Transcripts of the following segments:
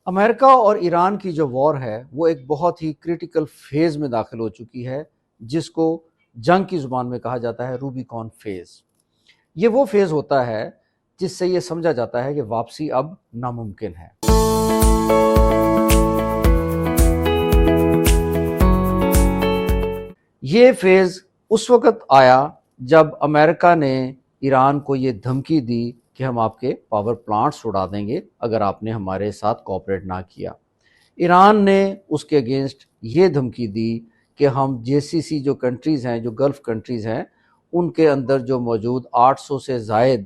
امریکہ اور ایران کی جو وار ہے وہ ایک بہت ہی کریٹیکل فیز میں داخل ہو چکی ہے، جس کو جنگ کی زبان میں کہا جاتا ہے روبیکون فیز۔ یہ وہ فیز ہوتا ہے جس سے یہ سمجھا جاتا ہے کہ واپسی اب ناممکن ہے۔ یہ فیز اس وقت آیا جب امریکہ نے ایران کو یہ دھمکی دی کہ ہم آپ کے پاور پلانٹس اڑا دیں گے اگر آپ نے ہمارے ساتھ کوآپریٹ نہ کیا۔ ایران نے اس کے اگینسٹ یہ دھمکی دی کہ ہم GCC جو کنٹریز ہیں، جو گلف کنٹریز ہیں، ان کے اندر جو موجود 800 سے زائد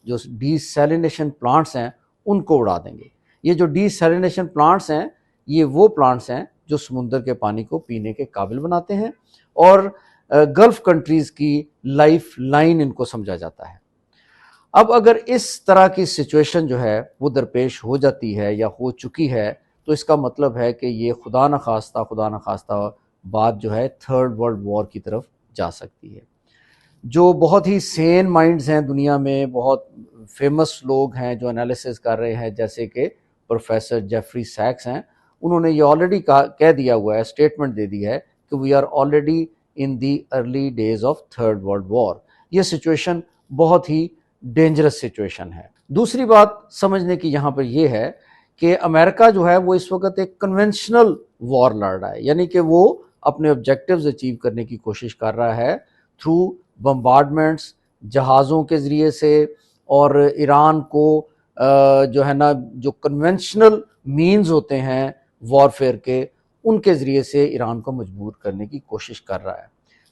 جو ڈی سیلینیشن پلانٹس ہیں ان کو اڑا دیں گے۔ یہ جو ڈی سیلینیشن پلانٹس ہیں یہ وہ پلانٹس ہیں جو سمندر کے پانی کو پینے کے قابل بناتے ہیں، اور گلف کنٹریز کی لائف لائن ان کو سمجھا جاتا ہے۔ اب اگر اس طرح کی سچویشن جو ہے وہ درپیش ہو جاتی ہے یا ہو چکی ہے تو اس کا مطلب ہے کہ یہ خدا نخواستہ بات جو ہے تھرڈ ورلڈ وار کی طرف جا سکتی ہے۔ جو بہت ہی سین مائنڈز ہیں دنیا میں، بہت فیمس لوگ ہیں جو انالیسس کر رہے ہیں، جیسے کہ پروفیسر جیفری سیکس ہیں، انہوں نے یہ آلریڈی کہہ دیا ہوا ہے، اسٹیٹمنٹ دے دی ہے کہ we are already in the early days of third world war. یہ سچویشن بہت ہی ڈینجرس سچویشن ہے۔ دوسری بات سمجھنے کی یہاں پر یہ ہے کہ امریکہ جو ہے وہ اس وقت ایک کنونشنل وار لڑ رہا ہے، یعنی کہ وہ اپنے آبجیکٹیوز اچیو کرنے کی کوشش کر رہا ہے تھرو بمبارڈمنٹس، جہازوں کے ذریعے سے، اور ایران کو جو ہے نا جو کنونشنل مینز ہوتے ہیں وارفیئر کے، ان کے ذریعے سے ایران کو مجبور کرنے کی کوشش کر رہا ہے۔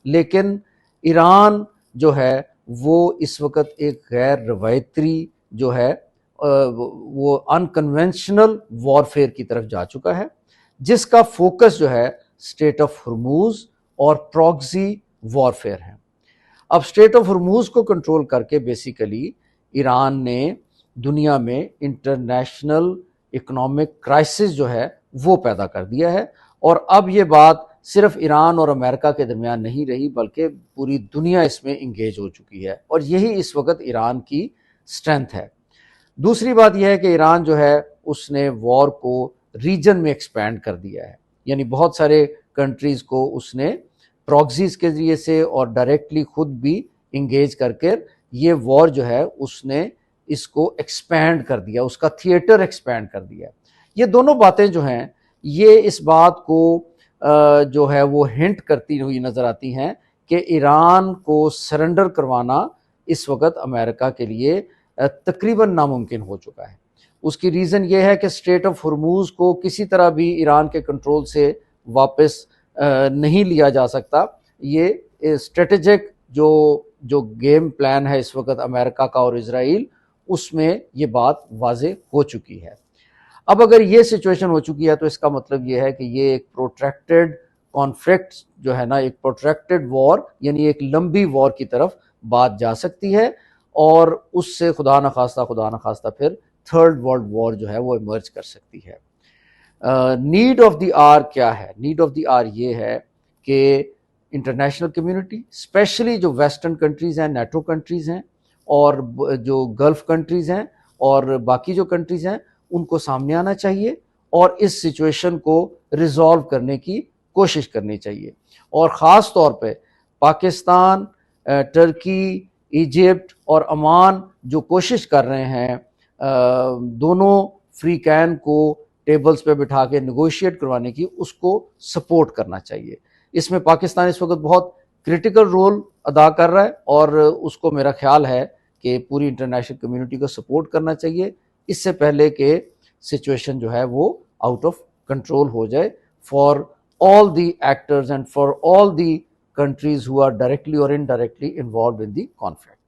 لیکن ایران جو ہے وہ اس وقت ایک غیر روایتی جو ہے وہ انکنونشنل وارفیئر کی طرف جا چکا ہے، جس کا فوکس جو ہے اسٹریٹ آف ہرموز اور پراکسی وارفیئر ہے۔ اب اسٹریٹ آف ہرموز کو کنٹرول کر کے بیسیکلی ایران نے دنیا میں انٹرنیشنل اکنامک کرائسس جو ہے وہ پیدا کر دیا ہے، اور اب یہ بات صرف ایران اور امریکہ کے درمیان نہیں رہی بلکہ پوری دنیا اس میں انگیج ہو چکی ہے، اور یہی اس وقت ایران کی اسٹرینتھ ہے۔ دوسری بات یہ ہے کہ ایران جو ہے اس نے وار کو ریجن میں ایکسپینڈ کر دیا ہے، یعنی بہت سارے کنٹریز کو اس نے پراکسیز کے ذریعے سے اور ڈائریکٹلی خود بھی انگیج کر کے یہ وار جو ہے اس نے اس کو ایکسپینڈ کر دیا، اس کا تھیٹر ایکسپینڈ کر دیا۔ یہ دونوں باتیں جو ہیں یہ اس بات کو جو ہے وہ ہنٹ کرتی ہوئی نظر آتی ہیں کہ ایران کو سرنڈر کروانا اس وقت امریکہ کے لیے تقریباً ناممکن ہو چکا ہے۔ اس کی ریزن یہ ہے کہ اسٹریٹ آف ہرموز کو کسی طرح بھی ایران کے کنٹرول سے واپس نہیں لیا جا سکتا۔ یہ اسٹریٹجک جو گیم پلان ہے اس وقت امریکہ کا اور اسرائیل، اس میں یہ بات واضح ہو چکی ہے۔ اب اگر یہ سچویشن ہو چکی ہے تو اس کا مطلب یہ ہے کہ یہ ایک پروٹریکٹڈ کانفلکٹ جو ہے نا، ایک پروٹریکٹڈ وار، یعنی ایک لمبی وار کی طرف بات جا سکتی ہے، اور اس سے خدا نخواستہ پھر تھرڈ ورلڈ وار جو ہے وہ ایمرج کر سکتی ہے۔ نیڈ آف دی آر کیا ہے؟ نیڈ آف دی آر یہ ہے کہ انٹرنیشنل کمیونٹی، اسپیشلی جو ویسٹرن کنٹریز ہیں، نیٹو کنٹریز ہیں، اور جو گلف کنٹریز ہیں اور باقی جو کنٹریز ہیں، ان کو سامنے آنا چاہیے اور اس سچویشن کو ریزالو کرنے کی کوشش کرنی چاہیے۔ اور خاص طور پہ پاکستان، ٹرکی، ایجپٹ اور عمان جو کوشش کر رہے ہیں دونوں فری کین کو ٹیبلز پہ بٹھا کے نیگوشیٹ کروانے کی، اس کو سپورٹ کرنا چاہیے۔ اس میں پاکستان اس وقت بہت کرٹیکل رول ادا کر رہا ہے، اور اس کو میرا خیال ہے کہ پوری انٹرنیشنل کمیونٹی کو سپورٹ کرنا چاہیے اس سے پہلے کہ سچویشن جو ہے وہ آؤٹ آف کنٹرول ہو جائے، for all the actors and for all the countries who are directly or indirectly involved in the conflict.